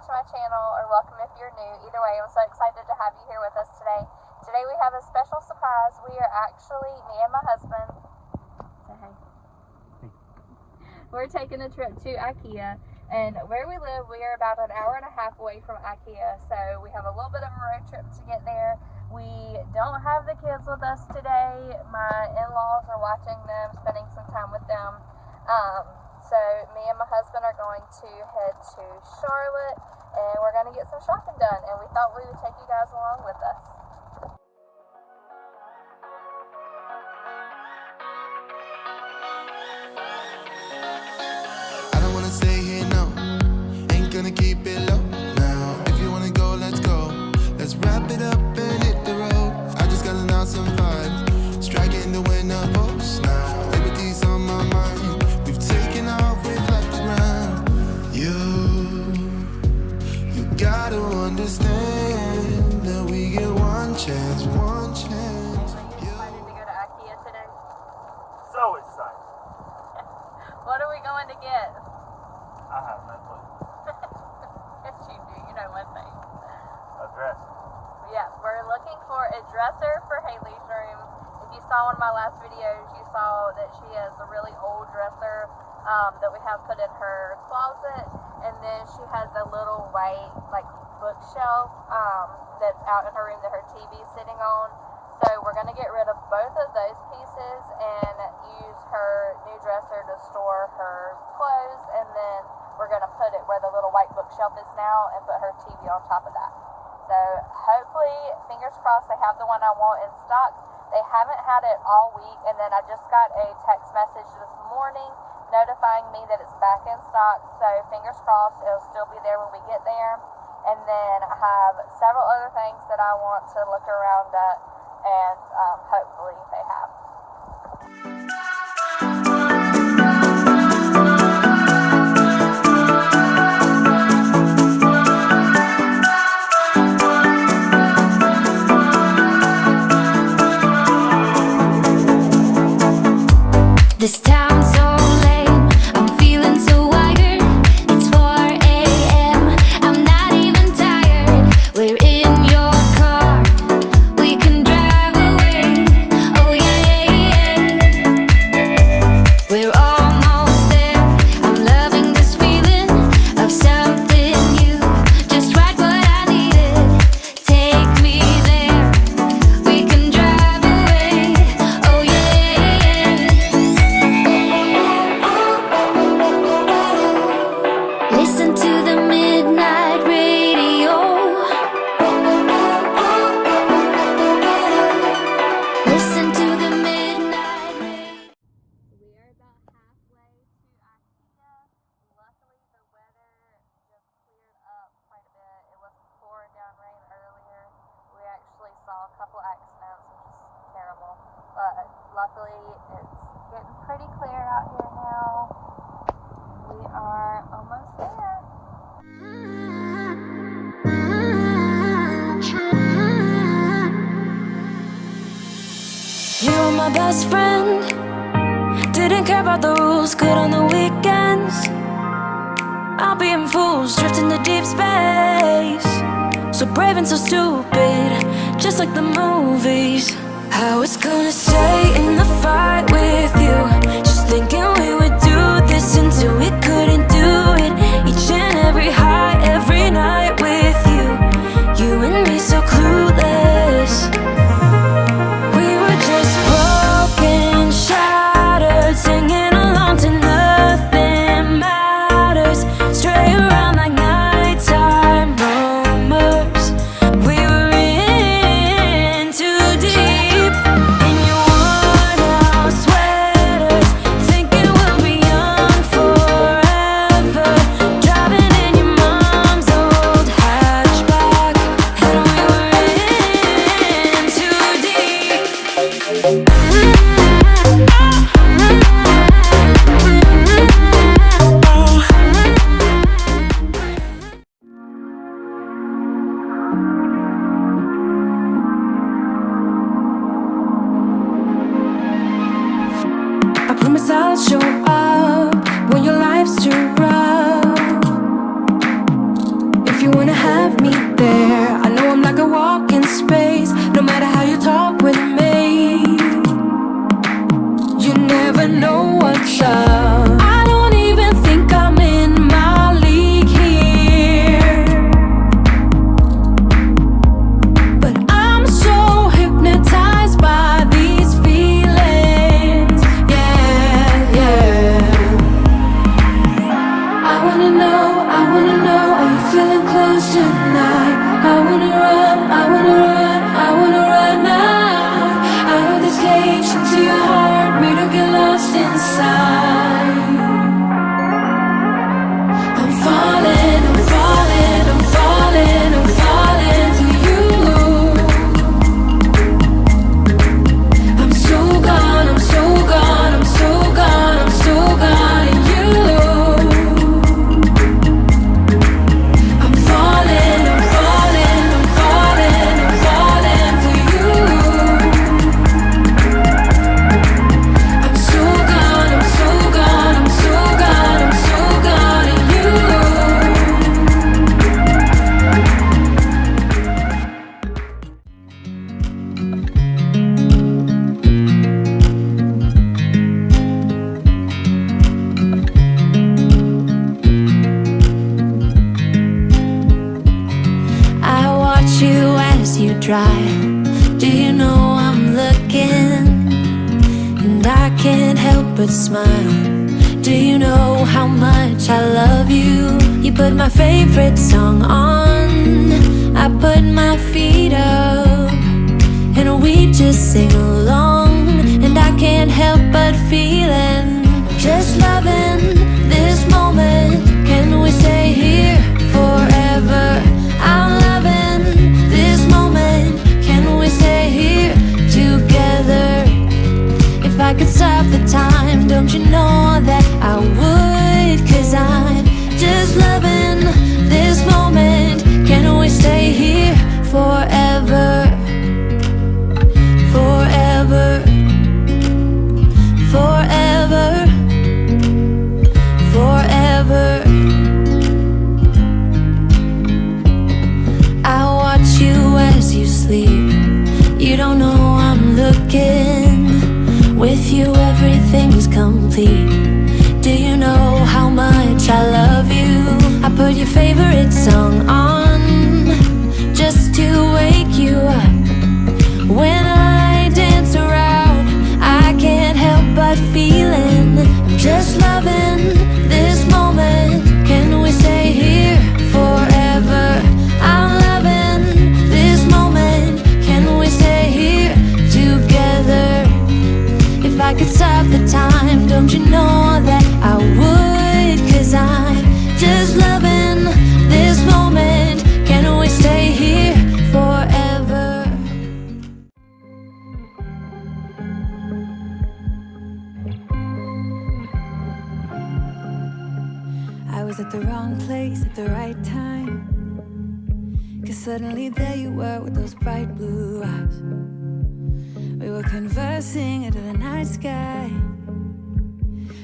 back to my channel, or welcome if you're new. Either way, I'm so excited to have you here with us today. Today we have a special surprise. We are actually, me and my husband, say hey. We're taking a trip to Ikea, and where we live, we are about an hour and a half away from Ikea, so we have a little bit of a road trip to get there. We don't have the kids with us today. My in-laws are watching them, spending some time with them. So me and my husband are going to head to Charlotte, and we're going to get some shopping done, and we thought we would take you guys along with us. I don't want to stay here, no. Ain't gonna keep it low now. If you want to go, let's go. Let's wrap it up and hit the road. I just got an awesome vibe, striking the winner post now. Liberty's on my mind. We've taken off, we've left the ground. You gotta understand that we get one chance, one chance. Are you excited to go to Ikea today? So excited. What are we going to get? I have no clue. Yes, you do. You know one thing. A dress. Yeah, we're looking for a dresser for Haley's room. If you saw one of my last videos, you saw that she has a really old dresser that we have put in her closet, and then she has a little white bookshelf that's out in her room that her TV is sitting on. So we're going to get rid of both of those pieces and use her new dresser to store her clothes, and then we're going to put it where the little white bookshelf is now and put her TV on top of that. So hopefully, fingers crossed, they have the one I want in stock. They haven't had it all week, and then I just got a text message this morning notifying me that it's back in stock. So fingers crossed, it'll still be there when we get there. And then I have several other things that I want to look around at, and hopefully they have. This town's so lame, I'm feeling so wired. It's 4 a.m., I'm not even tired. We're in your car, we can drive away. Oh yeah, we're almost there. I'm loving this feeling of something new. Just right what I needed. Take me there, we can drive away. Oh yeah. Listen to the midnight radio. Listen to the midnight radio. We are about halfway to Ikea. Luckily, the weather just cleared up quite a bit. It was pouring down rain earlier. We actually saw a couple accidents, which is terrible. But luckily, it's getting pretty clear out here now. We are almost there. You were my best friend. Didn't care about the rules, good on the weekends. I'll be in fools, drifting to deep space. So brave and so stupid, just like the movies. I was gonna stay in the fight with you, just thinking we would do this until we couldn't do it. Each and every high, every night with you. You and me so clueless. We were just broken, shattered, singing along to nothing matters. Stray around like nighttime rumors. We were in too deep. In your worn-out sweaters, thinking we'll be young forever. Driving in your mom's old hatchback, and we were in too deep. I promise I'll show up when your life's too rough. If you never know what's up. I don't even think I'm in my league here, but I'm so hypnotized by these feelings. Yeah, yeah. I wanna know, are you feeling close tonight? I wanna run, I wanna run, I wanna run now. Out of this cage into your heart, made to get lost inside. I'm falling, I'm falling, I'm falling, I'm falling to you. I'm so gone, I'm so gone, I'm so gone, I'm so gone in you. I'm falling, I'm falling, I'm falling, I'm falling for you. I'm so gone, I'm so gone, I'm so gone, I'm so gone in you. I watch you as you drive. Do you know I'm looking? And I can't help but smile. Do you know how much I love you? You put my favorite song on, I put my feet up, and we just sing along. And I can't help but feeling, just loving this moment. Can we stay here forever? I'm loving this moment. Can we stay here together? If I could stop the time, don't you know that I would? 'Cause I'm just loving this moment. Can we stay here forever? Forever, forever, forever. I watch you as you sleep. You don't know I'm looking. With you everything's complete. Do you know how much I love you? I put your favorite song on just to wake you up. When I dance around, I can't help but feeling, just loving this moment. Can we stay here forever? I'm loving this moment. Can we stay here together? If I could stop the time, don't you know that I would? 'Cause I'm just loving this moment. Can we stay here forever? I was at the wrong place at the right time, 'cause suddenly there you were with those bright blue eyes. We were conversing under the night sky,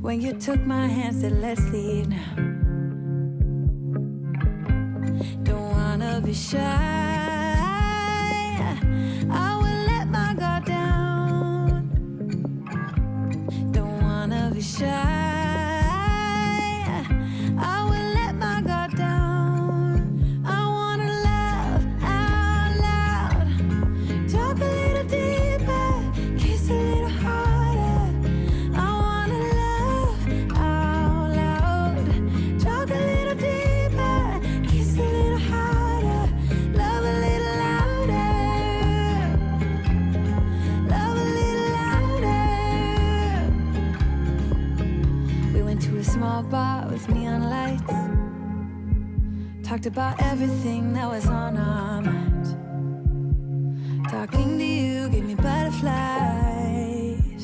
when you took my hand, said let's leave now. Don't wanna be shy, I will let my guard down. Don't wanna be shy, I will let my guard down. I wanna laugh out loud, talk a little deeper, kiss a little harder. I wanna laugh out loud, talk a little deeper, kiss a little harder, love a little louder, love a little louder. We went to a small bar with neon lights, talked about everything that was on our minds. Talking to you gave me butterflies.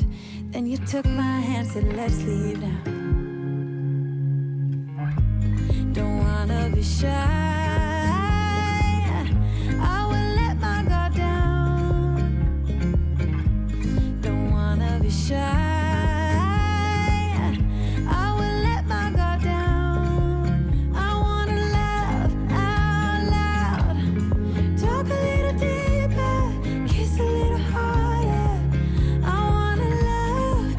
Then you took my hand, said let's leave now. Don't wanna be shy, I will let my guard down. Don't wanna be shy, I will let my guard down. I wanna laugh out loud, talk a little deeper, kiss a little harder. I wanna laugh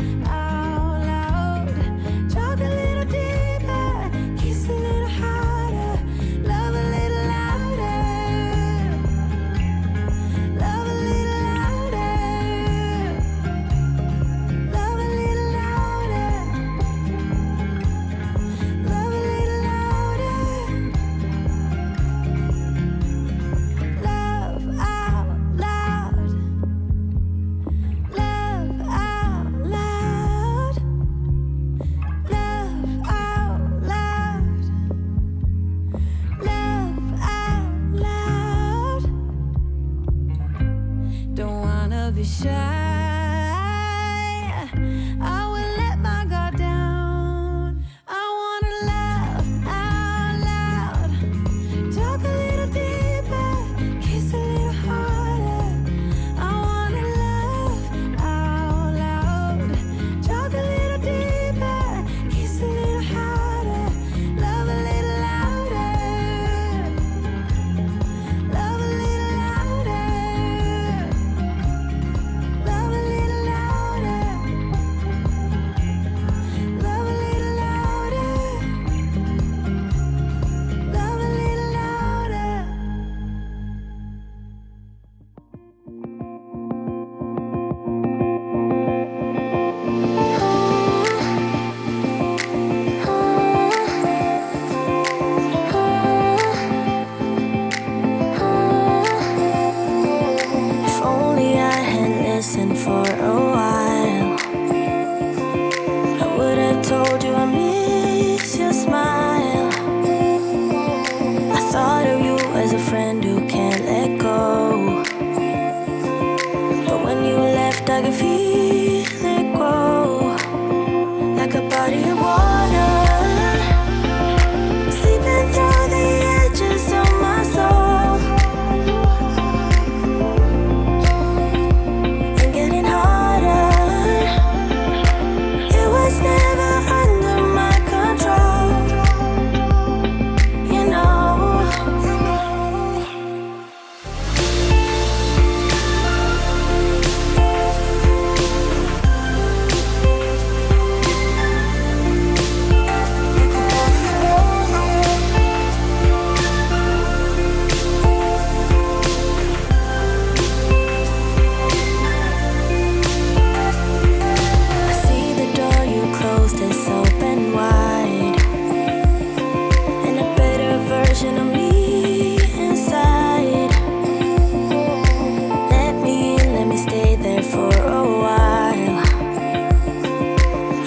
justice open wide. And a better version of me inside. Let me in, let me stay there for a while.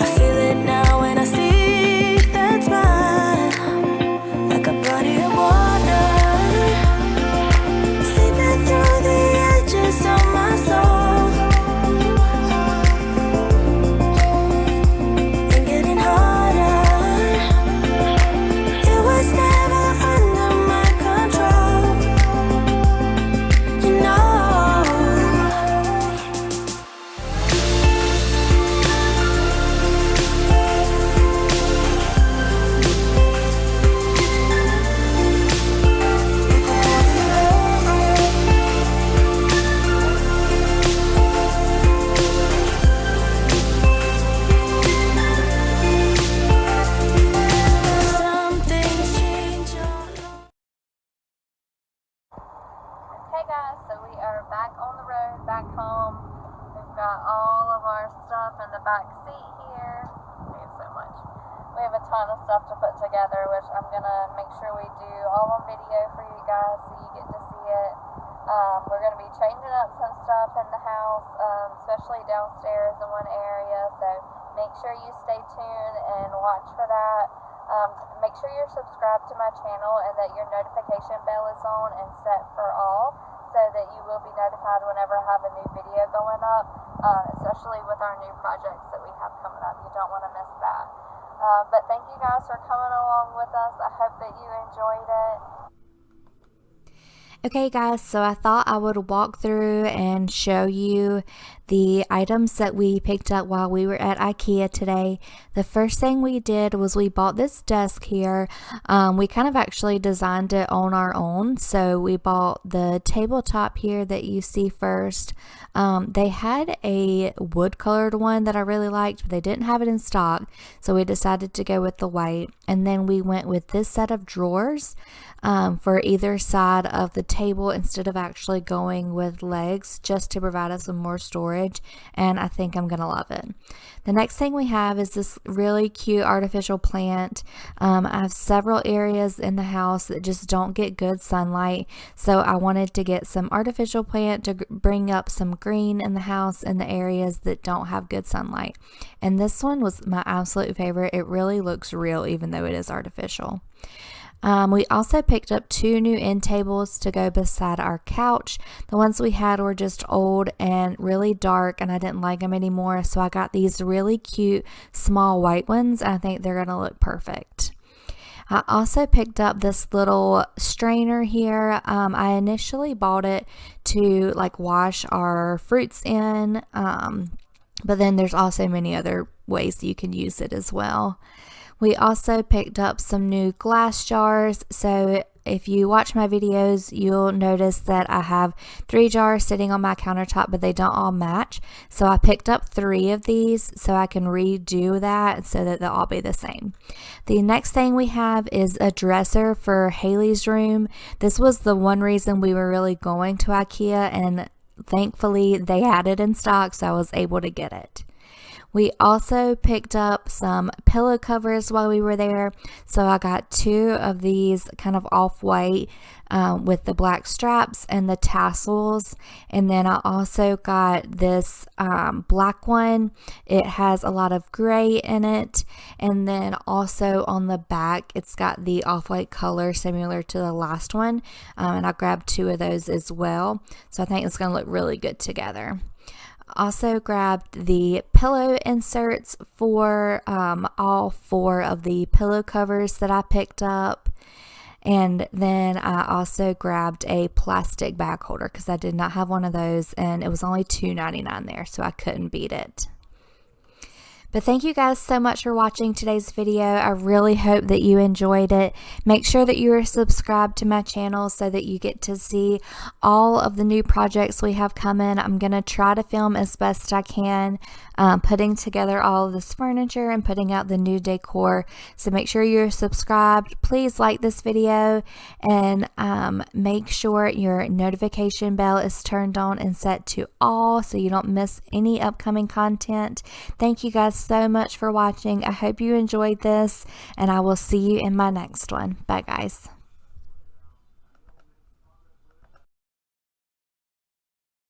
I feel it now when I see that smile, like a body of water, seeping through the edges of my soul, and getting harder. It was never under my control, you know. Some things change Hey guys, so we are back on the road, back home. We've got all of our stuff in the back seat here. We have so much. We have a ton of stuff to put together, which I'm gonna make sure we do all on video for you guys so you get to see it. We're gonna be changing up some stuff in the house, especially downstairs in one area, so make sure you stay tuned and watch for that. Make sure you're subscribed to my channel and that your notification bell is on and set for all, so that you will be notified whenever I have a new video going up, especially with our new projects that we have coming up. You don't want to miss that. But thank you guys for coming along with us. I hope that you enjoyed it. Okay guys, so I thought I would walk through and show you the items that we picked up while we were at Ikea today. The first thing we did was we bought this desk here. We kind of actually designed it on our own. So we bought the tabletop here that you see first. They had a wood colored one that I really liked, but they didn't have it in stock. So we decided to go with the white. And then we went with this set of drawers for either side of the table instead of actually going with legs, just to provide us some more storage. And I think I'm gonna love it. The next thing we have is this really cute artificial plant. I have several areas in the house that just don't get good sunlight, so I wanted to get some artificial plant to bring up some green in the house in the areas that don't have good sunlight. And this one was my absolute favorite. It really looks real even though it is artificial. We also picked up 2 new end tables to go beside our couch. The ones we had were just old and really dark, and I didn't like them anymore, so I got these really cute small white ones. I think they're gonna look perfect. I also picked up this little strainer here. I initially bought it to like wash our fruits in, but then there's also many other ways that you can use it as well. We also picked up some new glass jars. So if you watch my videos, you'll notice that I have 3 jars sitting on my countertop, but they don't all match. So I picked up 3 of these so I can redo that so that they'll all be the same. The next thing we have is a dresser for Haley's room. This was the one reason we were really going to Ikea, and thankfully they had it in stock, so I was able to get it. We also picked up some pillow covers while we were there. So I got 2 of these kind of off-white with the black straps and the tassels. And then I also got this black one. It has a lot of gray in it. And then also on the back, it's got the off-white color similar to the last one. And I grabbed 2 of those as well. So I think it's going to look really good together. Also grabbed the pillow inserts for all 4 of the pillow covers that I picked up. And then I also grabbed a plastic bag holder because I did not have one of those, and it was only $2.99 there, so I couldn't beat it. But thank you guys so much for watching today's video. I really hope that you enjoyed it. Make sure that you are subscribed to my channel so that you get to see all of the new projects we have coming. I'm going to try to film as best I can, putting together all of this furniture and putting out the new decor. So make sure you're subscribed. Please like this video and make sure your notification bell is turned on and set to all so you don't miss any upcoming content. Thank you guys so much for watching. I hope you enjoyed this, and I will see you in my next one. Bye, guys.